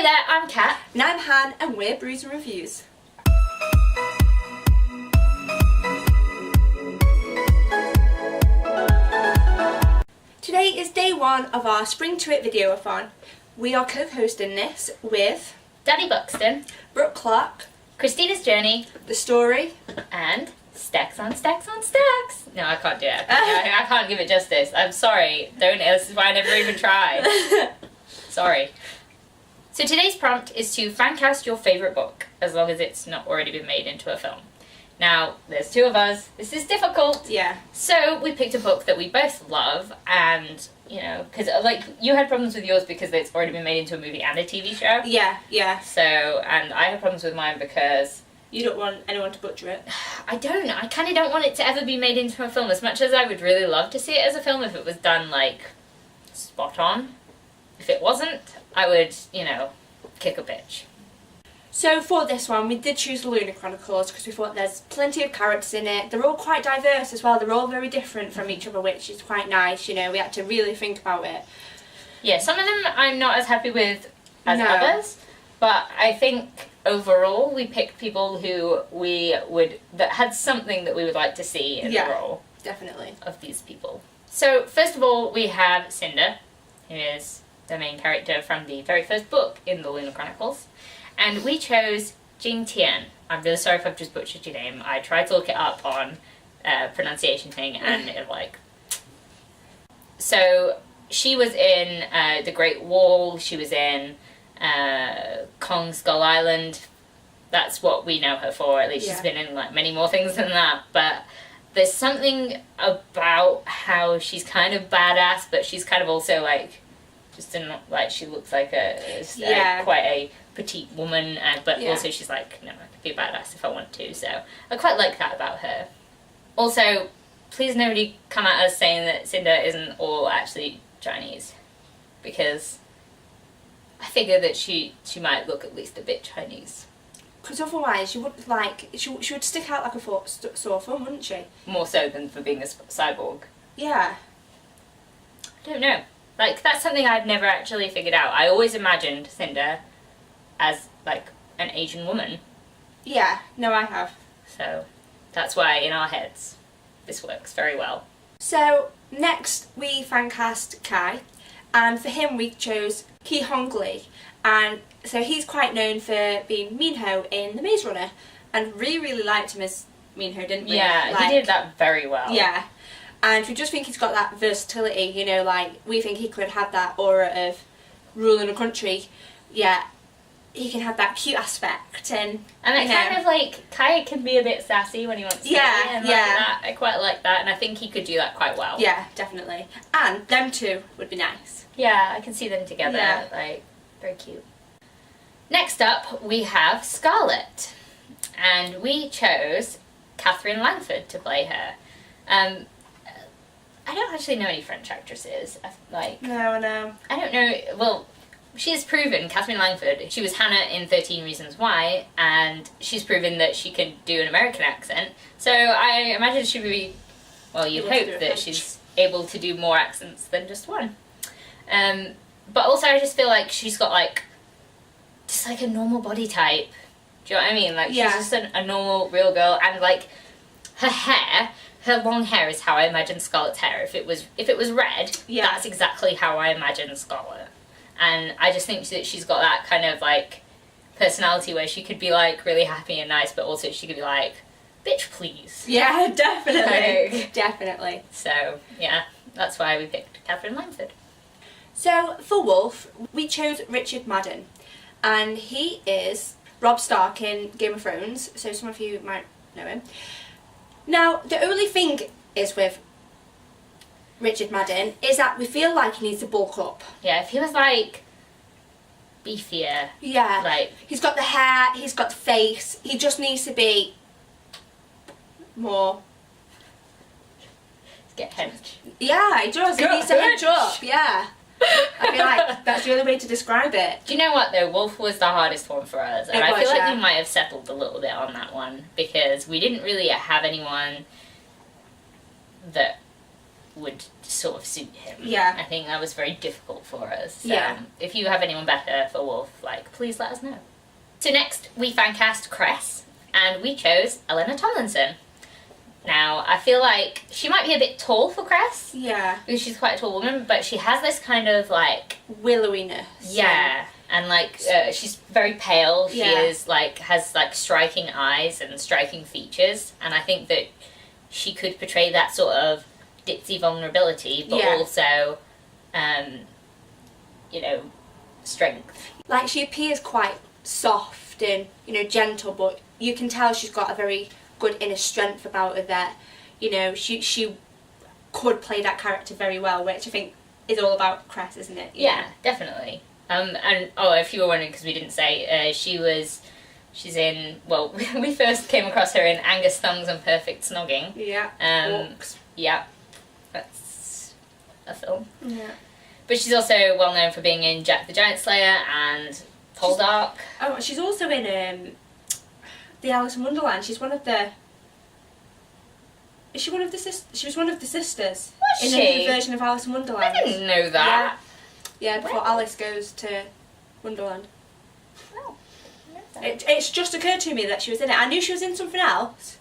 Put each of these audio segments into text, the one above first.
there, I'm Kat. And I'm Han, and we're Brews and Reviews. Today is day one of our Spring to It Videoathon. We are co-hosting this with Daddy Buxton, Brooke Clark, Christina's Journey, The Story, and Stacks on Stacks on Stacks. No, I can't do it. I can't give it justice. I'm sorry. This is why I never even tried. Sorry. So today's prompt is to fancast your favourite book, as long as it's not already been made into a film. Now, there's two of us. This is difficult. Yeah. So we picked a book that we both love, and, you know, because, like, you had problems with yours because it's already been made into a movie and a TV show. Yeah. So, and I have problems with mine because... You don't want anyone to butcher it. I don't. I kind of don't want it to ever be made into a film, as much as I would really love to see it as a film if it was done, like, spot on. If it wasn't, I would, you know, kick a bitch. So for this one, we did choose the Lunar Chronicles because we thought there's plenty of characters in it. They're all quite diverse as well. They're all very different from each other, which is quite nice. You know, we had to really think about it. Yeah, some of them I'm not as happy with as No. others, but I think overall we picked people who that had something that we would like to see in the role. Definitely. Of these people. So first of all, we have Cinder, who is the main character from the very first book in the Lunar Chronicles. And we chose Jing Tian. I'm really sorry if I've just butchered your name. I tried to look it up on pronunciation thing, and it So she was in The Great Wall. She was in Kong Skull Island. That's what we know her for. At least she's been in like many more things than that. But there's something about how she's kind of badass, but she's kind of also like just like she looks like quite a petite woman, but also she's like, no, I could be a badass if I want to, so I quite like that about her. Also, please nobody come at us saying that Cinder isn't all actually Chinese, because I figure that she might look at least a bit Chinese. Because otherwise, she would stick out like a sore thumb, wouldn't she? More so than for being a cyborg. Yeah. I don't know. Like, that's something I've never actually figured out. I always imagined Cinder as, like, an Asian woman. Yeah, no, I have. So, that's why, in our heads, this works very well. So, next we fancast Kai, and for him we chose Ki Hong Lee. And so he's quite known for being Minho in The Maze Runner, and really liked him as Minho, didn't we? Yeah, he did that very well. Yeah. And we just think he's got that versatility, you know, like, we think he could have that aura of ruling a country. Yeah, he can have that cute aspect, and it kind of, like, Kai can be a bit sassy when he wants to be, and that. I quite like that, and I think he could do that quite well. Yeah, definitely. And them two would be nice. Yeah, I can see them together, like, very cute. Next up, we have Scarlett, and we chose Catherine Langford to play her. I don't actually know any French actresses. No. I don't know. Well, she has proven, Catherine Langford, she was Hannah in 13 Reasons Why, and she's proven that she can do an American accent. So I imagine she would be, well, you'd hope that she's able to do more accents than just one. But also I just feel like she's got just a normal body type. Do you know what I mean? Like, she's just a normal, real girl, and her hair... Her long hair is how I imagine Scarlett's hair. If it was red, that's exactly how I imagine Scarlett. And I just think that she's got that kind of personality where she could be really happy and nice, but also she could be like, bitch please. Yeah, definitely. Definitely. So yeah, that's why we picked Catherine Langford. So for Wolf, we chose Richard Madden, and he is Robb Stark in Game of Thrones, so some of you might know him. Now, the only thing is with Richard Madden is that we feel like he needs to bulk up. Yeah, if he was beefier. Yeah. He's got the hair, he's got the face, he just needs to be more... Get hench. Yeah, he does. He needs to hench up, yeah. I feel like that's the only way to describe it. Do you know what though? Wolf was the hardest one for us, and I feel like we might have settled a little bit on that one because we didn't really have anyone that would sort of suit him. Yeah. I think that was very difficult for us. So if you have anyone better for Wolf, please let us know. So next we found Caste Crest, and we chose Elena Tomlinson. Now, I feel like she might be a bit tall for Crest. Yeah. Because she's quite a tall woman, but she has this kind of like... willowiness. Yeah. And like, she's very pale. She Yeah. is like, has like striking eyes and striking features. And I think that she could portray that sort of ditzy vulnerability, but Yeah. also, you know, strength. Like, she appears quite soft and, you know, gentle, but you can tell she's got a very good inner strength about her that, you know, she could play that character very well, which I think is all about Crest, isn't it? You Yeah, know? definitely. And, oh, if you were wondering, because we didn't say, she's in, well, we first came across her in Angus Thongs and Perfect Snogging. Yeah. Walks. Yeah. That's a film. Yeah. But she's also well known for being in Jack the Giant Slayer and Poldark. Oh, she's also in the Alice in Wonderland. She's one of the... Is she one of the sisters? She was one of the sisters. Was in she? the version of Alice in Wonderland. I didn't know that. Yeah, before Alice goes to Wonderland. Oh, I know that. It's just occurred to me that she was in it. I knew she was in something else.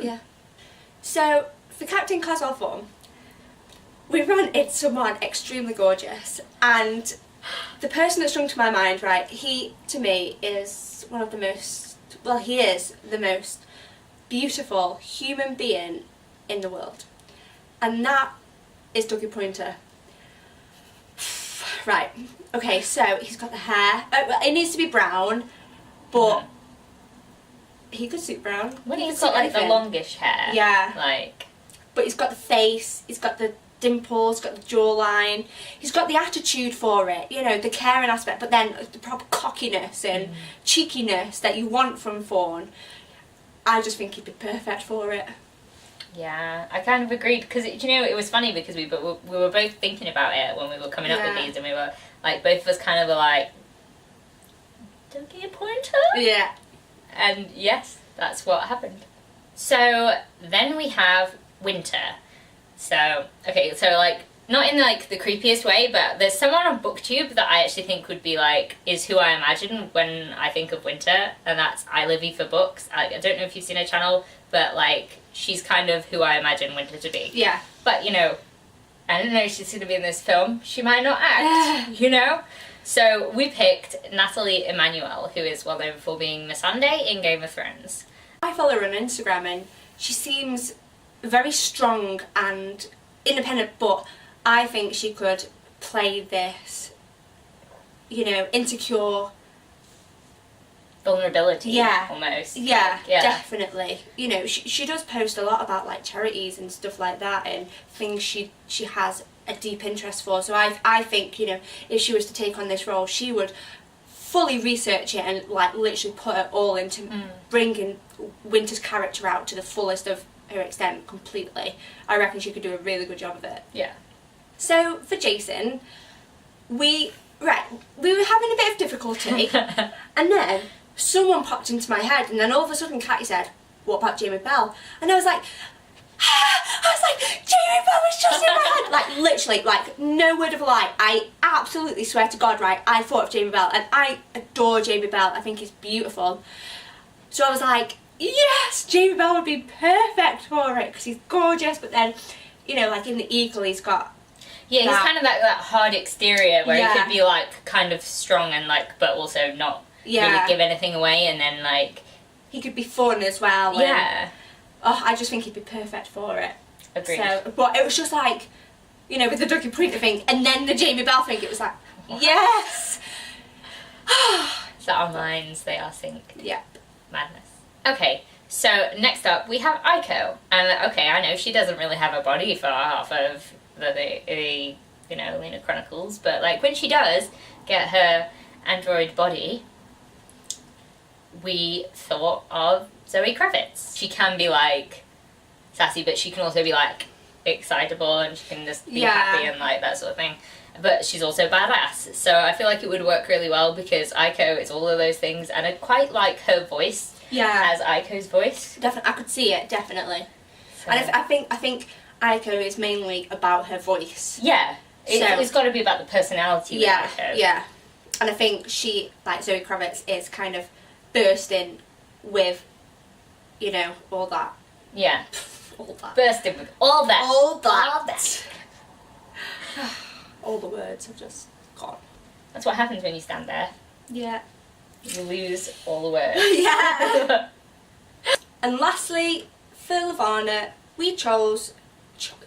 Yeah. So, for Captain Coswell, we wanted someone extremely gorgeous. And the person that sprung to my mind, right, he, to me, is one of the most... Well, he is the most beautiful human being in the world. And that is Dougie Pointer. Right, okay, so he's got the hair. Well, it needs to be brown, but he could suit brown. When He he's could got suit like the anything. longish hair. Yeah. Like... But he's got the face, he's got the dimples, he's got the jawline, he's got the attitude for it, you know, the caring aspect, but then the proper cockiness and cheekiness that you want from Fawn. I just think he'd be perfect for it. Yeah, I kind of agreed, because, you know, it was funny because we were both thinking about it when we were coming up with these, and we were, like, both of us kind of were like, Dougie Pointer? Yeah. And yes, that's what happened. So, then we have Winter. So, okay, so, like, not in, like, the creepiest way, but there's someone on BookTube that I actually think would be, like, is who I imagine when I think of Winter, and that's Livy for Books. I don't know if you've seen her channel, but, like, she's kind of who I imagine Winter to be. Yeah. But, you know, I don't know, she's going to be in this film. She might not act, you know? So we picked Natalie Emmanuel, who is well known for being Missandei in Game of Thrones. I follow her on Instagram and she seems very strong and independent, but I think she could play this, you know, insecure... Vulnerability, yeah, almost. Yeah, yeah, definitely. You know, she does post a lot about like charities and stuff like that, and things she has a deep interest for. So I think, you know, if she was to take on this role, she would fully research it and like literally put it all into bringing Winter's character out to the fullest of her extent completely. I reckon she could do a really good job of it. Yeah. So for Jason, we were having a bit of difficulty, and then someone popped into my head, and then all of a sudden Catty said, "What about Jamie Bell?" And I was like, Jamie Bell was just in my head. Like, literally, like, no word of a lie. I absolutely swear to God, right, I thought of Jamie Bell, and I adore Jamie Bell. I think he's beautiful. So I was like, yes, Jamie Bell would be perfect for it, because he's gorgeous, but then, you know, like in the Eagle, he's got... Yeah, he's kind of like that hard exterior where he could be, like, kind of strong and, like, but also not really give anything away, and then, like... He could be fun as well. Yeah. And, I just think he'd be perfect for it. Agreed. So, but it was just like, you know, with the Dougie Pointer thing, and then the Jamie Bell thing, it was like, yes! So our minds, they are synced. Yep. Madness. Okay, so next up we have Aiko. And, okay, I know she doesn't really have a body for half of the you know, Luna Chronicles, but, like, when she does get her android body, we thought of Zoe Kravitz. She can be, like, sassy, but she can also be, like, excitable, and she can just be happy and, like, that sort of thing. But she's also badass. So I feel like it would work really well, because Aiko is all of those things, and I quite like her voice as Aiko's voice. Definitely, I could see it, definitely. So. And I think Aiko is mainly about her voice. Yeah. It's got to be about the personality of Aiko. Yeah. And I think she, like Zoe Kravitz, is kind of bursting with, you know, all that. Yeah. All that. Bursting with all that. All that. All that. All the words have just gone. That's what happens when you stand there. Yeah. You lose all the words. Yeah. And lastly, for Silvana, we chose...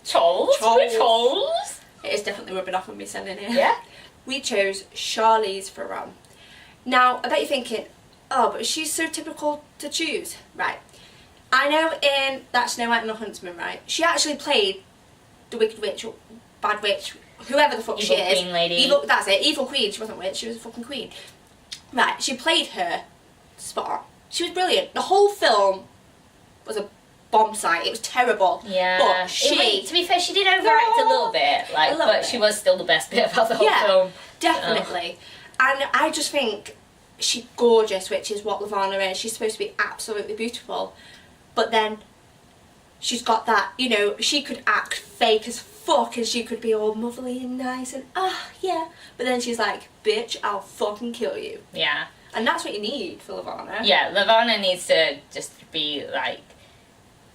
Trolls? Trolls? It is definitely rubbing off on me sending it. Yeah. We chose Charlize Theron. Now, I bet you're thinking, oh, but she's so typical to choose. Right. I know in That Snow White and the Huntsman, right, she actually played the Wicked Witch, or Bad Witch, whoever the fuck Evil she is. Queen lady. Evil, that's it, Evil Queen. She wasn't witch, she was a fucking queen. Right, she played her spot on. She was brilliant. The whole film was a bomb site. It was terrible. Yeah. But she... to be fair, she did overact a little bit, like, but she was still the best bit about the whole film. Definitely. And I just think she's gorgeous, which is what Silvana is. She's supposed to be absolutely beautiful. But then she's got that, you know, she could act fake as fuck and she could be all motherly and nice and, yeah. But then she's like, bitch, I'll fucking kill you. Yeah. And that's what you need for Silvana. Yeah, Silvana needs to just be, like,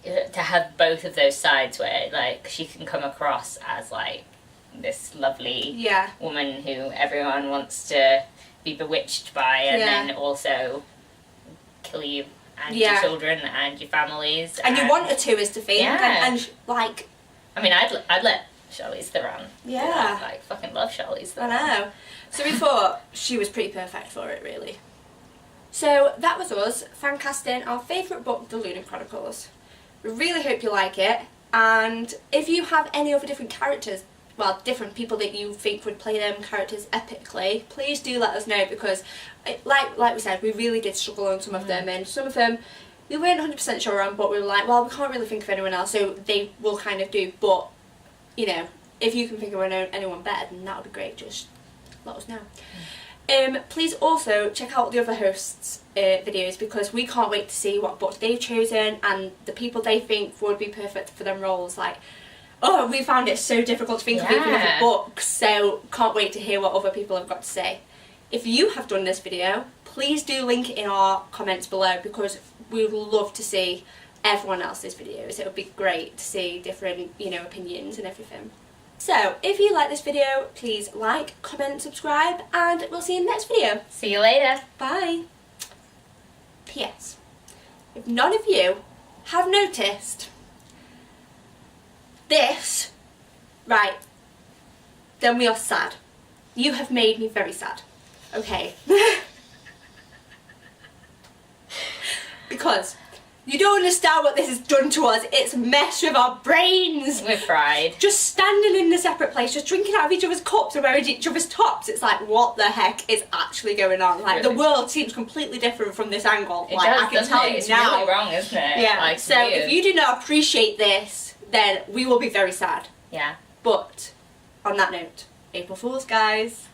to have both of those sides where, like, she can come across as, like, this lovely woman who everyone wants to be bewitched by, and then also kill you and your children and your families. And you want her to, is to think. Yeah. And like... I mean, I'd let Charlize Theron. Yeah. I, like, fucking love Charlize Theron. I know. So we thought she was pretty perfect for it, really. So that was us fancasting our favourite book, The Lunar Chronicles. We really hope you like it. And if you have any other different characters, well, different people that you think would play them characters epically, please do let us know, because like we said, we really did struggle on some of them, and some of them we weren't 100% sure on, but we were like, well, we can't really think of anyone else, so they will kind of do. But, you know, if you can think of anyone better, then that would be great. Just let us know. Please also check out the other hosts' videos, because we can't wait to see what book they've chosen and the people they think would be perfect for them roles. Like, oh, we found it so difficult to think of even other books, so can't wait to hear what other people have got to say. If you have done this video, please do link it in our comments below, because we would love to see everyone else's videos. It would be great to see different, you know, opinions and everything. So, if you like this video, please like, comment, subscribe, and we'll see you in the next video. See you later. Bye. P.S. If none of you have noticed this, right, then we are sad. You have made me very sad. Okay. Because you don't understand what this has done to us. It's messed with our brains. We're fried. Just standing in a separate place, just drinking out of each other's cups and wearing each other's tops. It's like, what the heck is actually going on? Like, really? The world seems completely different from this angle. It like, does, I can tell you it's now. really wrong, isn't it? Yeah. Like, so weird. if you do not appreciate this, then we will be very sad. Yeah. But on that note, April Fools, guys.